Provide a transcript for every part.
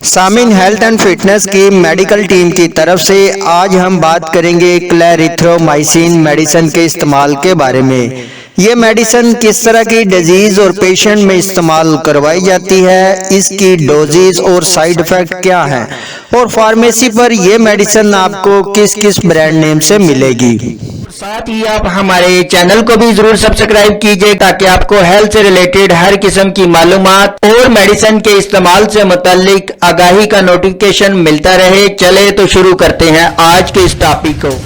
Samin health and fitness की medical team की तरफ से आज हम बात करेंगे क्लैरिथ्रोमाइसिन मेडिसिन के इस्तेमाल के बारे में। ये मेडिसिन किस तरह की डिजीज और पेशेंट में इस्तेमाल करवाई जाती है, इसकी डोजेज और साइड इफेक्ट क्या हैं और फार्मेसी पर यह मेडिसिन आपको किस किस ब्रांड नेम से मिलेगी। साथ ही आप हमारे चैनल को भी जरूर सब्सक्राइब कीजिए ताकि आपको हेल्थ से रिलेटेड हर किस्म की मालूमात और मेडिसिन के इस्तेमाल से मुतालिक आगाही का नोटिफिकेशन मिलता रहे। चले तो शुरू करते हैं आज के इस टॉपिक को।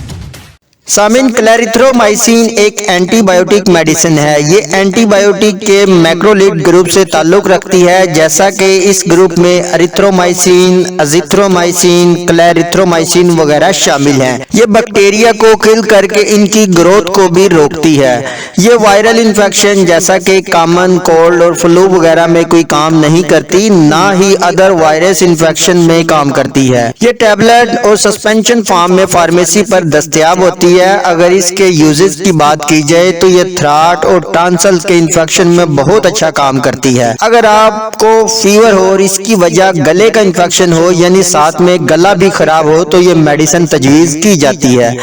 सामिन क्लैरिथ्रोमाइसिन एक एंटीबायोटिक मेडिसिन है। ये एंटीबायोटिक के मैक्रोलिड ग्रुप से ताल्लुक रखती है, जैसा कि इस ग्रुप में एरिथ्रोमाइसिन, अजिथ्रोमाइसिन, क्लैरिथ्रोमाइसिन वगैरह शामिल हैं। ये बैक्टीरिया को किल करके इनकी ग्रोथ को भी रोकती है। ये वायरल इन्फेक्शन जैसा कि कॉमन कोल्ड और फ्लू वगैरह में कोई काम नहीं करती, ना ही अदर वायरस इन्फेक्शन में काम करती है। ये टैबलेट और सस्पेंशन फॉर्म में फार्मेसी पर दस्तयाब होती है। अगर इसके यूजेस की बात की जाए तो ये थ्रॉट और टॉन्सिल के इन्फेक्शन में बहुत अच्छा काम करती है। अगर आपको फीवर हो और इसकी वजह गले का इन्फेक्शन हो, यानी साथ में गला भी खराब हो, तो ये मेडिसिन तजवीज की जाती है।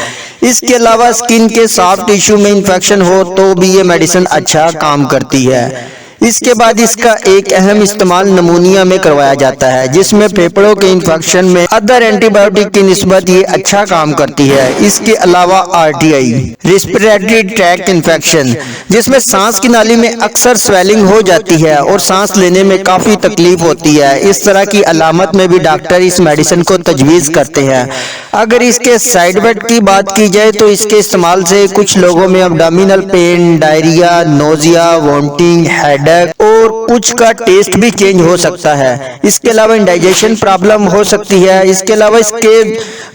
इसके अलावा स्किन के सॉफ्ट टिश्यू में इन्फेक्शन हो तो भी ये मेडिसिन अच्छा काम करती है। इसके बाद इसका एक अहम इस्तेमाल नमूनिया में करवाया जाता है, जिसमें फेफड़ों के इन्फेक्शन में अदर एंटीबायोटिक की निस्बत ये अच्छा काम करती है। इसके अलावा आरटीआई रेस्पिरेटरी ट्रैक्ट इन्फेक्शन, जिसमें सांस की नाली में अक्सर स्वेलिंग हो जाती है और सांस लेने में काफी तकलीफ होती है। इस तरह की अलामत में भी डॉक्टर इस मेडिसिन को तजवीज करते हैं। अगर इसके साइड इफेक्ट की बात की जाए तो इसके इस्तेमाल से कुछ लोगों में abdominal pain, diarrhoea, nausea, vomiting, headache और कुछ का टेस्ट भी चेंज हो सकता है। इसके अलावा इंडाइजेशन प्रॉब्लम हो सकती है। इसके अलावा इसके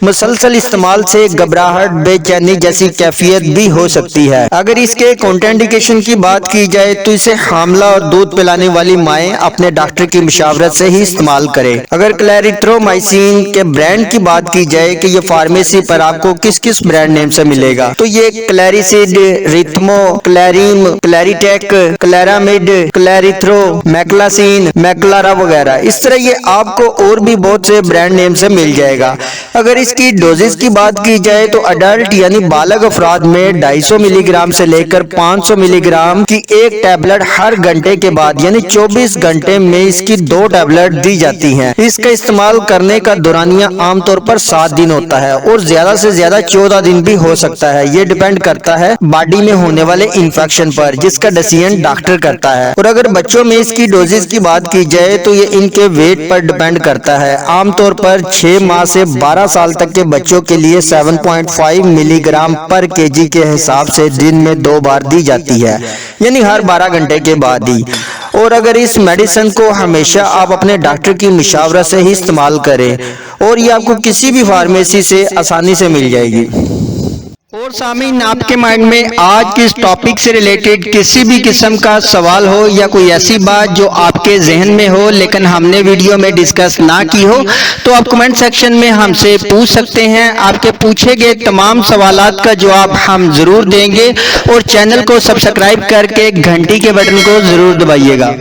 मुसलसल इस्तेमाल से घबराहट, बेचैनी जैसी कैफियत भी हो सकती है। अगर इसके कॉन्ट्राइंडिकेशन की बात की जाए तो इसे हामला और दूध पिलाने वाली माएं अपने डॉक्टर की मशावरत से ही इस्तेमाल करें। अगर क्लैरिथ्रोमाइसिन के ब्रांड की बात की जाए कि ये फार्मेसी पर आपको किस किस ब्रांड नेम से मिलेगा, तो ये क्लैरिसिड, रिथमो, क्लैरिम, क्लैरिटेक, क्लैरामिड, क्लैरिथ्रो, मैक्लासिन, मैक्लारा वगैरह। इस तरह ये आपको और भी बहुत से ब्रांड नेम से मिल जाएगा। अगर इसकी डोजेस की बात की जाए तो अडल्ट यानी बालग अफराद में 250 मिलीग्राम से लेकर 500 मिलीग्राम की एक टैबलेट हर घंटे के बाद यानी 24 घंटे में इसकी 2 टैबलेट दी जाती हैं। इसका इस्तेमाल करने का दौरानिया आमतौर पर 7 दिन होता है और ज्यादा से ज्यादा 14 दिन भी हो सकता है। ये डिपेंड करता है बॉडी में होने वाले इन्फेक्शन पर, जिसका डिसीजन डॉक्टर करता है। और अगर बच्चों में इसकी डोजेस की बात की जाए तो ये इनके वेट पर डिपेंड करता है। आमतौर पर 6 माह से 12 साल तक के बच्चों के लिए 7.5 मिलीग्राम पर केजी के हिसाब से दिन में 2 बार दी जाती है, यानी हर 12 घंटे के बाद ही। और अगर इस मेडिसिन को हमेशा आप अपने डॉक्टर की मशावरत से ही इस्तेमाल करें और ये आपको किसी भी फार्मेसी से आसानी से मिल जाएगी। और सामीन, आपके माइंड में आज के इस टॉपिक से रिलेटेड किसी भी किस्म का सवाल हो या कोई ऐसी बात जो आपके जहन में हो लेकिन हमने वीडियो में डिस्कस ना की हो, तो आप कमेंट सेक्शन में हमसे पूछ सकते हैं। आपके पूछे गए तमाम सवालात का जवाब हम जरूर देंगे और चैनल को सब्सक्राइब करके घंटी के बटन को जरूर दबाइएगा।